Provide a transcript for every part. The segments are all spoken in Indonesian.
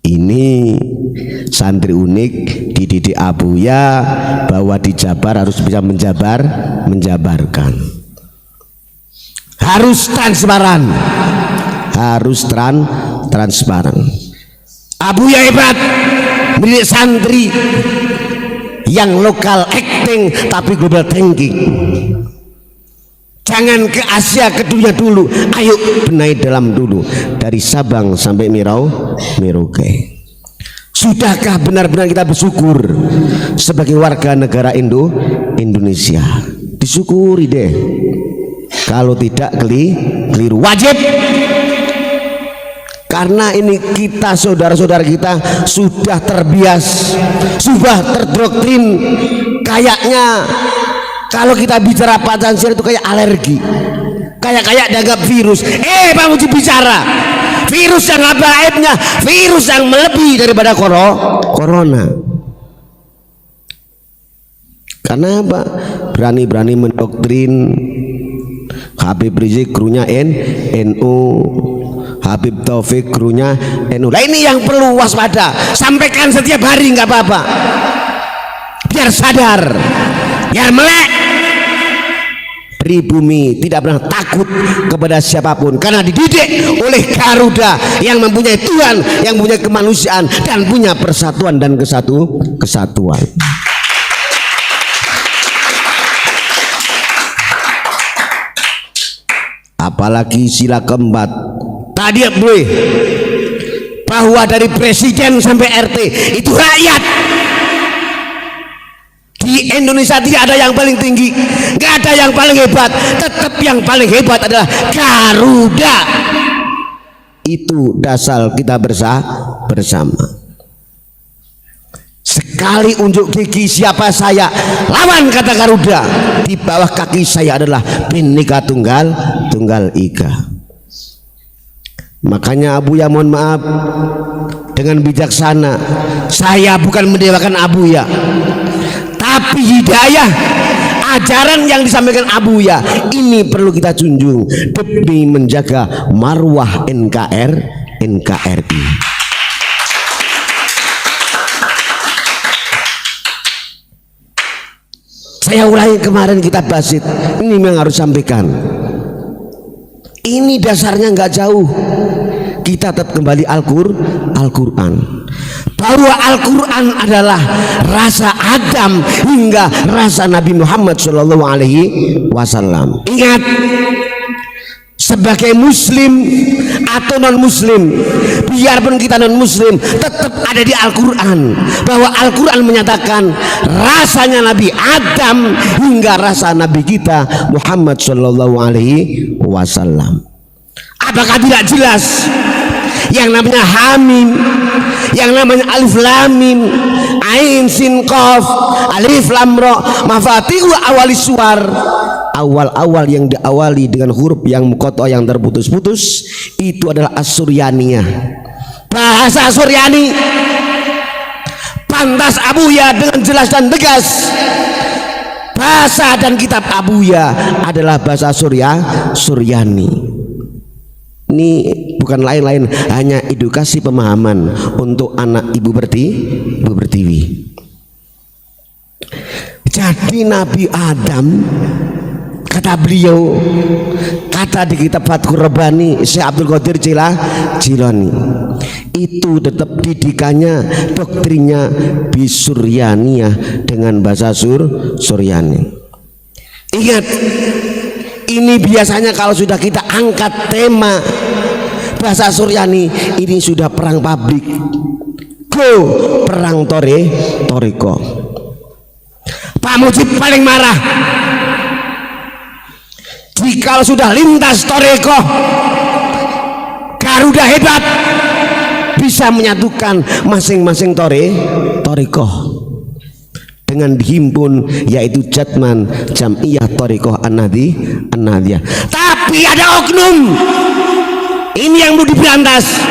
Ini santri unik dididik Abuya bahwa di Jabar harus bisa menjabarkan, harus transparan, transparan. Abuya hebat, milik santri yang lokal acting tapi global thinking. Jangan ke Asia, ke dunia dulu, ayo benahi dalam dulu, dari Sabang sampai Merauke. Sudahkah benar-benar kita bersyukur sebagai warga negara Indonesia? Disyukuri deh. Kalau tidak keliru, wajib. Karena ini kita, saudara-saudara kita sudah terbias, sudah terdoktrin. Kayaknya kalau kita bicara Pancasila itu kayak alergi, kayak dianggap virus. Pak Muji bicara virus yang apa aibnya? Virus yang melebihi daripada corona. Karena apa? Berani-berani mendoktrin. Habib Rizik krunya NU, Habib Taufik krunya NU. Nah ini yang perlu waspada. Sampaikan setiap hari, nggak apa-apa, biar sadar, biar melek. Pribumi tidak pernah takut kepada siapapun karena dididik oleh Garuda yang mempunyai Tuhan, yang punya kemanusiaan dan punya persatuan dan kesatuan. Apalagi sila keempat tadi boleh, bahwa dari presiden sampai RT itu rakyat. Di Indonesia tidak ada yang paling tinggi, nggak ada yang paling hebat, tetap yang paling hebat adalah Garuda. Itu dasar kita bersama. Sekali unjuk gigi siapa saya, lawan kata Garuda. Di bawah kaki saya adalah Bhinneka Tunggal Ika. Makanya Abuya mohon maaf dengan bijaksana, saya bukan mendewakan Abuya, tapi hidayah ajaran yang disampaikan Abuya ini perlu kita junjung demi menjaga marwah NKRI. Saya ulangi kemarin kita basit, ini memang harus sampaikan. Ini dasarnya nggak jauh. Kita tetap kembali Al-Quran, bahwa Al-Quran adalah rasa Adam hingga rasa Nabi Muhammad SAW. Ingat, sebagai muslim atau non muslim, biarpun kita non muslim, tetap ada di Al-Quran, bahwa Al-Quran menyatakan rasanya Nabi Adam hingga rasa Nabi kita Muhammad SAW. Apakah tidak jelas yang namanya Hamim, yang namanya Alif Lam Mim, Ain Sin Qaf, Alif Lam Ra, mafatihu awali suar, awal-awal yang diawali dengan huruf yang muqatta yang terputus-putus, itu adalah As-Suryaniyah, bahasa Suryani. Pantas Abuya dengan jelas dan tegas, bahasa dan kitab Abuya adalah bahasa Suryani. Ini bukan lain-lain, hanya edukasi pemahaman untuk anak ibu pertiwi. Jadi Nabi Adam, kata beliau, kata di kitab Fathur Rabbani Syekh Abdul Qadir Jilani, itu tetap didikannya, doktrinnya bisuryaniyah dengan bahasa Suryani. Ingat, ini biasanya kalau sudah kita angkat tema bahasa Suryani, ini sudah perang pabrik, perang toriko. Pak Mujib paling marah jika sudah lintas toriko. Garuda hebat, bisa menyatukan masing-masing toriko dengan dihimpun, yaitu Jatman Jam'iyah Thariqah An-Nahdiyah. Tapi ada oknum, ini yang mau diberantas.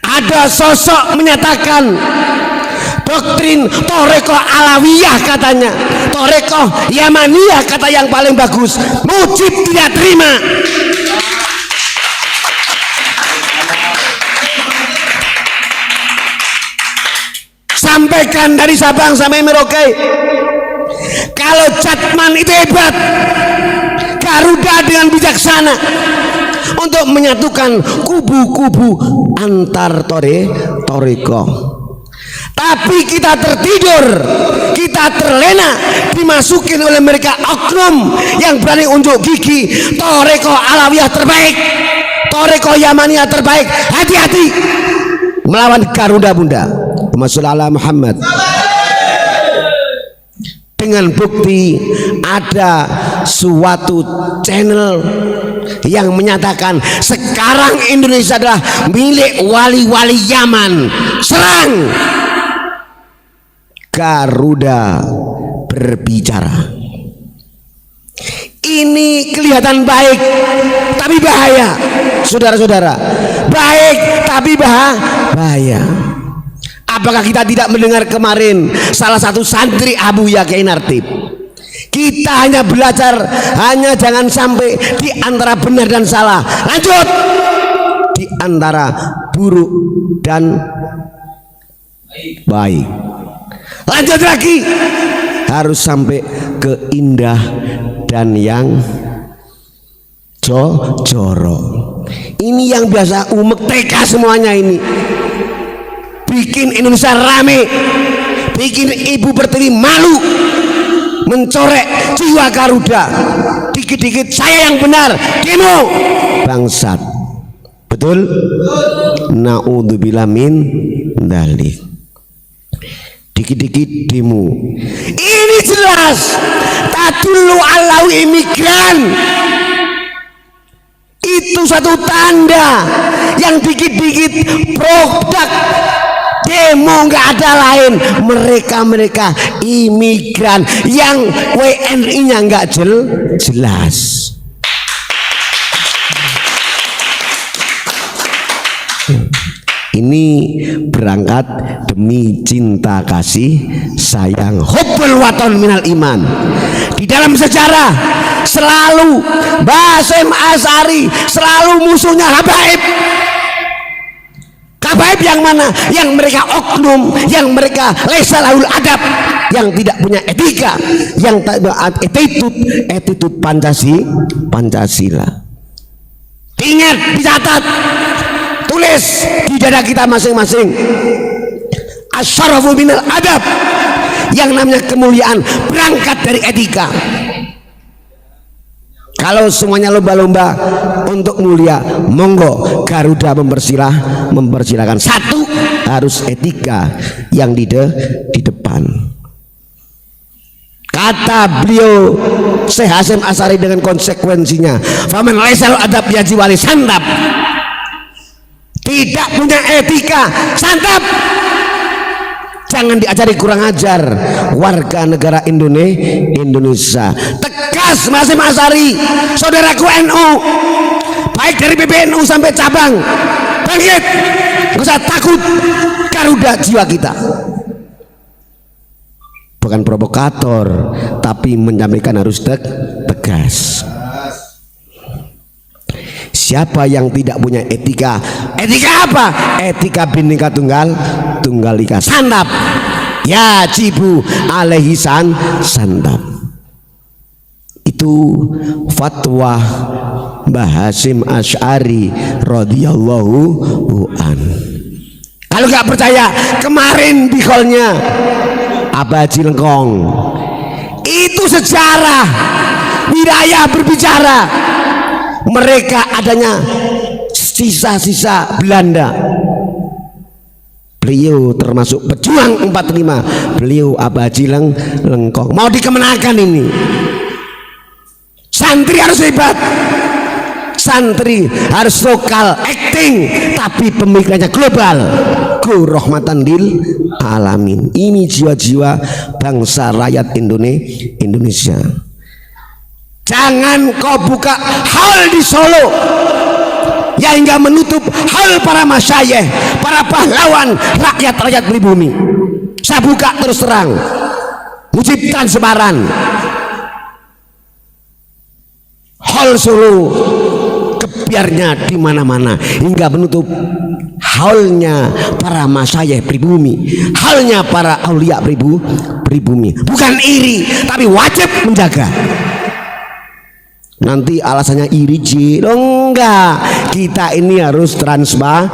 Ada sosok menyatakan doktrin Thariqah Alawiyah, katanya Thariqah Yamaniyah kata yang paling bagus. Mujib tidak terima. buktikan dari Sabang sampai Merauke. Kalau Catman itu hebat, Garuda dengan bijaksana untuk menyatukan kubu-kubu antar toreko. Tapi kita tertidur, kita terlena, dimasukin oleh mereka oknum yang berani unjuk gigi. Toreko Alawiyah terbaik, toreko Yamaniyah terbaik. Hati-hati melawan Garuda Bunda. Masyaallah Muhammad. Dengan bukti ada suatu channel yang menyatakan sekarang Indonesia adalah milik wali-wali Yaman. Serang! Garuda berbicara. Ini kelihatan baik tapi bahaya, saudara-saudara. Baik tapi bahaya. Apakah kita tidak mendengar kemarin salah satu santri Abu Yahya Nartib? Kita hanya belajar, hanya jangan sampai di antara benar dan salah. Lanjut, di antara buruk dan baik. Lanjut lagi, harus sampai ke indah dan yang jorok. Ini yang biasa umek TK semuanya ini. Bikin Indonesia rame, bikin Ibu Pertiwi malu, mencorek jiwa Garuda. Dikit-dikit saya yang benar, demo bangsat. Betul? Naudzubillah min dzalik. Dikit-dikit demo. Ini jelas tadullu ala imigran. Itu satu tanda yang dikit-dikit produk demo nggak ada lain, mereka imigran yang WNI-nya nggak jelas. Ini berangkat demi cinta kasih sayang, hubbul watan minal iman. Di dalam sejarah selalu Basim Asy'ari selalu musuhnya Habaib. Habaib yang mana? Yang mereka oknum, yang mereka laisa lahul adab, yang tidak punya etika, yang tak attitude Pancasila. Ingat, dicatat, tulis di dada kita masing-masing. Asyarafu minal adab, yang namanya kemuliaan berangkat dari etika. Kalau semuanya lomba-lomba untuk mulia, monggo Garuda mempersilahkan. Satu, harus etika yang di depan. Kata beliau Syekh Hasyim Asy'ari dengan konsekuensinya, faman laisal adab yaji wali santap. Tidak punya etika, santap. Jangan diajari kurang ajar warga negara Indonesia. Tegas Hasyim Asy'ari, saudaraku NU, baik dari PBNU sampai cabang, bangkit, nggak usah takut. Garuda jiwa kita. Bukan provokator, tapi menyampaikan harus tegas. Siapa yang tidak punya etika? Etika apa? Etika Bhinneka Tunggal Ika. Santap. Ya jibu alaihi santap. Itu fatwa Mbah Hasyim Asy'ari radhiyallahu an. Kalau nggak percaya, kemarin di call-nya Abah Haji Lengkong. Itu sejarah, wilayah berbicara. Mereka adanya sisa-sisa Belanda. Beliau termasuk pejuang 45. Beliau Abah Haji Lengkong. Mau dikemenakan ini. Santri harus hebat. Santri harus lokal acting, tapi pemikirannya global. Go rahmatan lil alamin. Ini jiwa-jiwa bangsa rakyat Indonesia. Jangan kau buka hal di Solo yang hingga menutup hal para masyayikh, para pahlawan rakyat pribumi. Saya buka terus terang, Mujib Transparan, hal Solo kebiarnya di mana-mana hingga menutup halnya para masyayikh pribumi, halnya para aulia pribumi. Bukan iri, tapi wajib menjaga. Nanti alasannya iri enggak, kita ini harus transparan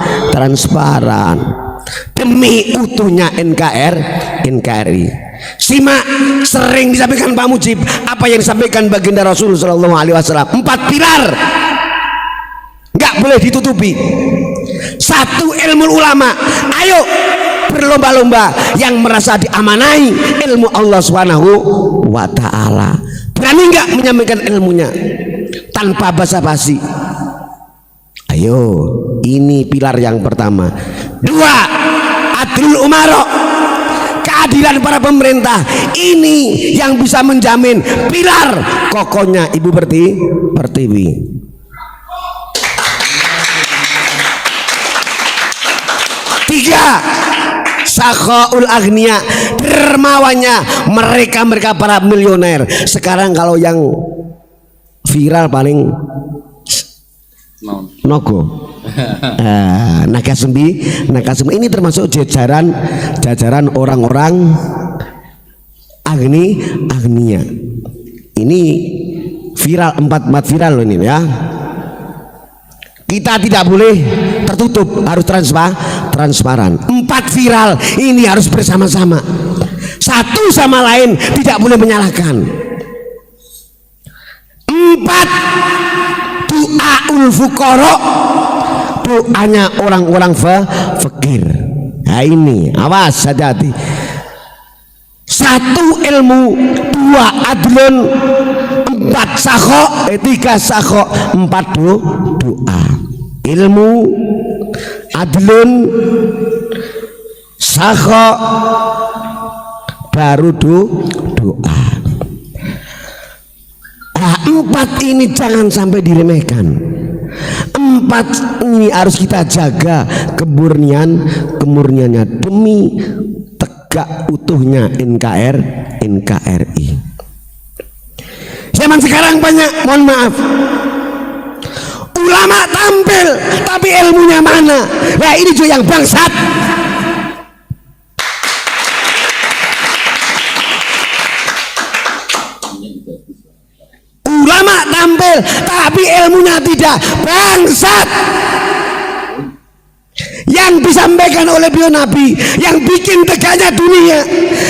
demi utuhnya NKRI. Simak sering disampaikan Pak Mujib apa yang disampaikan baginda Rasul Shallallahu Alaihi Wasallam. 4 pilar nggak boleh ditutupi. 1, ilmu ulama. Ayo berlomba-lomba yang merasa diamanai ilmu Allah Subhanahu wa Ta'ala. Berani nggak menyampaikan ilmunya tanpa basa-basi? Ayo, ini pilar yang pertama. 2, adlul umaro, keadilan para pemerintah. Ini yang bisa menjamin pilar kokohnya Ibu Pertiwi. 3, sakhaul agniya, dermawannya mereka para milioner. Sekarang kalau yang viral paling Nogo, Naga Sembi ini termasuk jajaran orang-orang agniya. Ini viral, 4 viral loh ini ya. Kita tidak boleh tertutup, harus transparan. 4 viral ini harus bersama-sama, satu sama lain tidak boleh menyalahkan. 4, doaul fuqara, doanya orang-orang fakir. Nah ini awas, hati-hati. 1 ilmu, 2 adlun, 4 sakho, 3 sakho, 4 doa. Ilmu, adlun, sakho, baru doa. Nah, 4 ini jangan sampai diremehkan. 4 ini harus kita jaga kemurniannya demi tegak utuhnya NKRI. Zaman sekarang banyak, mohon maaf, ulama tampil tapi ilmunya mana? Nah ini juga yang bangsat. Ulama tampil tapi ilmunya tidak, bangsat. Yang disampaikan oleh beliau Nabi, yang bikin tegaknya dunia,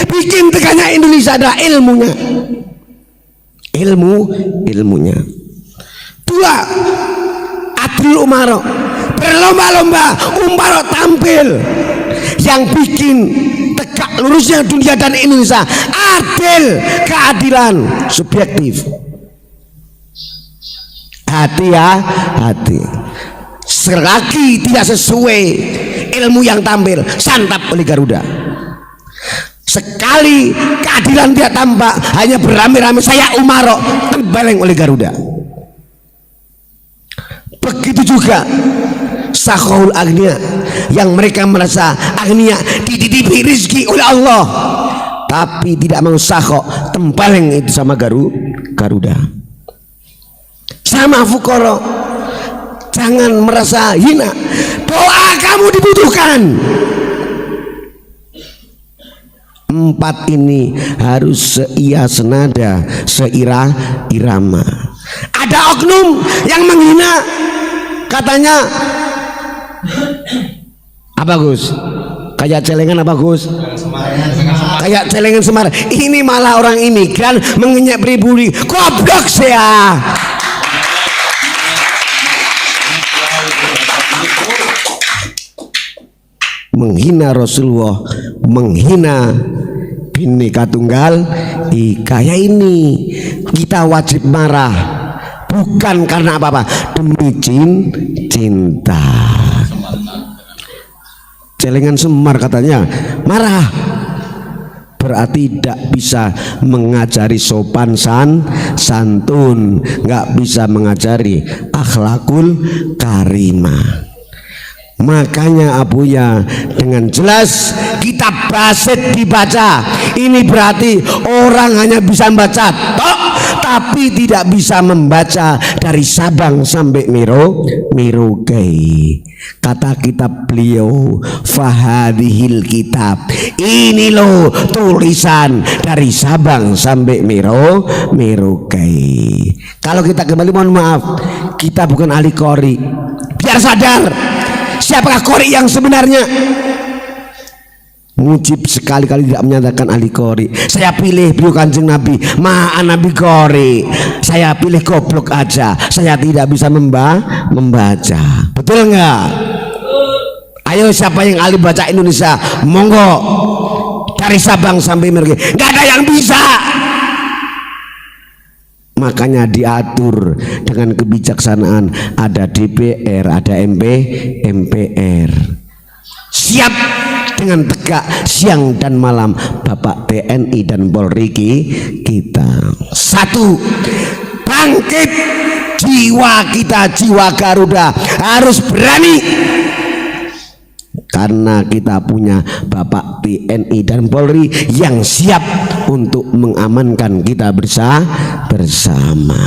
bikin tegaknya Indonesia adalah ilmunya. 2, adil umaro, berlomba-lomba umaro tampil. Yang bikin tegak lurusnya dunia dan Indonesia adil, keadilan subjektif. Hati. Selagi tidak sesuai ilmu yang tampil, santap oleh Garuda. Sekali keadilan tidak tampak, hanya beramai-ramai saya umaro, tempeleng oleh Garuda. Begitu juga sakhaul agniya, yang mereka merasa agniya, dititipi rizki oleh Allah, tapi tidak mau sakho, tempeleng itu sama Garuda. Sama fuqara, jangan merasa hina, doa kamu dibutuhkan. 4 ini harus senada, seirama. Ada oknum yang menghina, katanya apa Gus? Kayak celengan apa Gus? Kayak celengan Semar. Ini malah orang imigran mengenyek pribumi. Goblok saya. Menghina Rasulullah, menghina Bhinneka Tunggal Ika. Ya ini kita wajib marah, bukan karena apa-apa, demi cinta. Celengan Semar katanya marah, berarti tidak bisa mengajari sopan santun, nggak bisa mengajari akhlakul karimah. Makanya Abuya dengan jelas kitab basit dibaca. Ini berarti orang hanya bisa membaca tok, tapi tidak bisa membaca dari Sabang sampai Merauke. Kata kitab beliau, fahadihil kitab, ini loh tulisan dari Sabang sampai Merauke. Kalau kita kembali, mohon maaf, kita bukan ahli qori. Biar sadar siapakah qori yang sebenarnya. Mujib sekali-kali tidak menyatakan ahli qori. Saya pilih beliau Kanjeng Nabi, ma'an Nabi qori. Saya pilih goblok aja, saya tidak bisa membaca. Betul nggak? Ayo, siapa yang ahli baca Indonesia, monggo, dari Sabang sampai Merauke. Nggak ada yang bisa. Makanya diatur dengan kebijaksanaan. Ada DPR, ada MPR. Siap dengan tegak siang dan malam Bapak TNI dan Polri kita. Satu, bangkit jiwa kita, jiwa Garuda harus berani, karena kita punya Bapak TNI dan Polri yang siap untuk mengamankan kita bersama.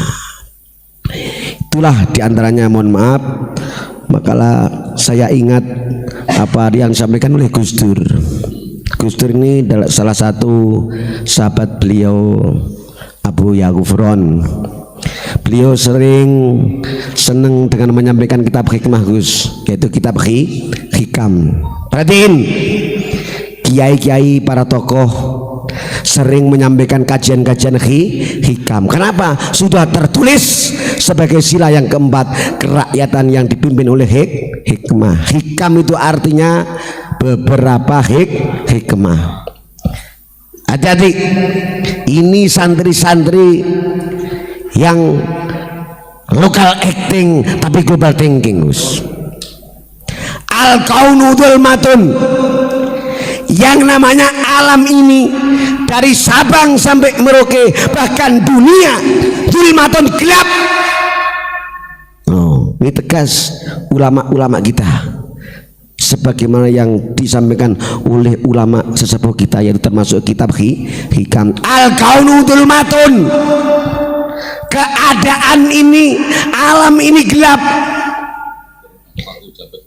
Itulah diantaranya, mohon maaf, makalah saya ingat apa yang disampaikan oleh Gus Dur. Gus Dur ini adalah salah satu sahabat beliau, Abu Yagufron. Beliau sering senang dengan menyampaikan kitab hikmah Gus, yaitu kitab hikam. Perhatiin, kiai-kiai para tokoh sering menyampaikan kajian-kajian hikam. Kenapa? Sudah tertulis sebagai sila yang keempat, kerakyatan yang dipimpin oleh hikmah. Hikam itu artinya beberapa hikmah. Hati-hati, ini santri-santri yang lokal acting tapi global thinking, Gus. Al-kaunu dzulmatun, yang namanya alam ini dari Sabang sampai Merauke, bahkan dunia, dzulmatun, gelap. Oh, ini tegas ulama-ulama kita, sebagaimana yang disampaikan oleh ulama sesepuh kita, yaitu termasuk kitab hikam. Al-kaunu dzulmatun, keadaan ini, alam ini gelap.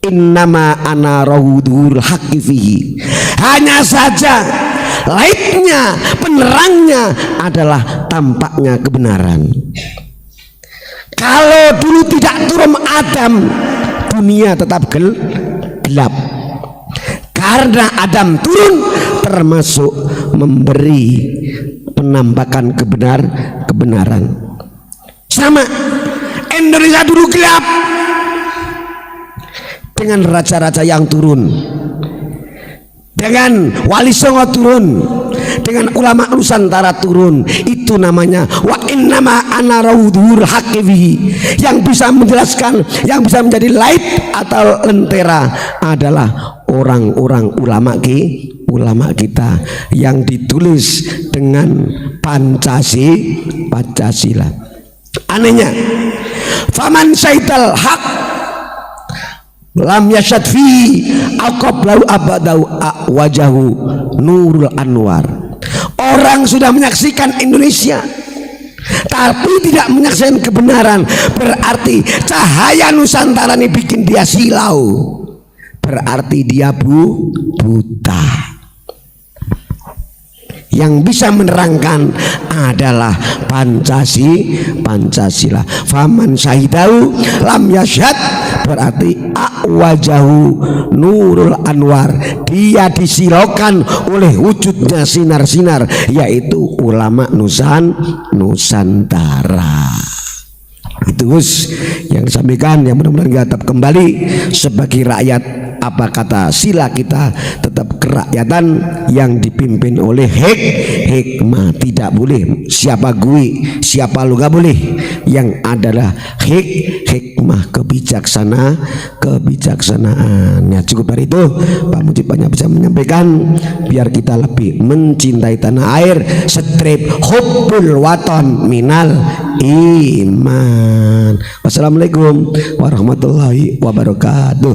Innama ana rawudul haqqi fihi, hanya saja lightnya, penerangnya adalah tampaknya kebenaran. Kalau dulu tidak turun Adam, dunia tetap gelap. Karena Adam turun, termasuk memberi penampakan kebenaran. Sama, Indonesia dulu gelap dengan raja-raja yang turun, dengan Wali Songo turun, dengan ulama Nusantara turun. Itu namanya wa innama ana rawudul haqqi fihi. Yang bisa menjelaskan, yang bisa menjadi light atau lentera adalah orang-orang ulama kita yang ditulis dengan Pancasila. Anehnya, faman syaital haq lam yashad fi aqablau abadau wajahu nurul anwar. Orang sudah menyaksikan Indonesia tapi tidak menyaksikan kebenaran, berarti cahaya Nusantara ini bikin dia silau, berarti dia buta. Yang bisa menerangkan adalah Pancasila. Faman syahidau lam yashad, berarti wajahu nurul anwar, dia disilaukan oleh wujudnya sinar-sinar, yaitu ulama Nusantara. Itu Gus yang disampaikan, yang mudah-mudahan kita tetap kembali sebagai rakyat. Apa kata sila kita, tetap kerakyatan yang dipimpin oleh hikmah. Tidak boleh siapa gue, siapa lu, gak boleh. Yang adalah hikmah, kebijaksanaan. Ya, cukup dari itu Pak Mujib banyak bisa menyampaikan, biar kita lebih mencintai tanah air. Strip hubbul waton minal iman. Wassalamualaikum warahmatullahi wabarakatuh.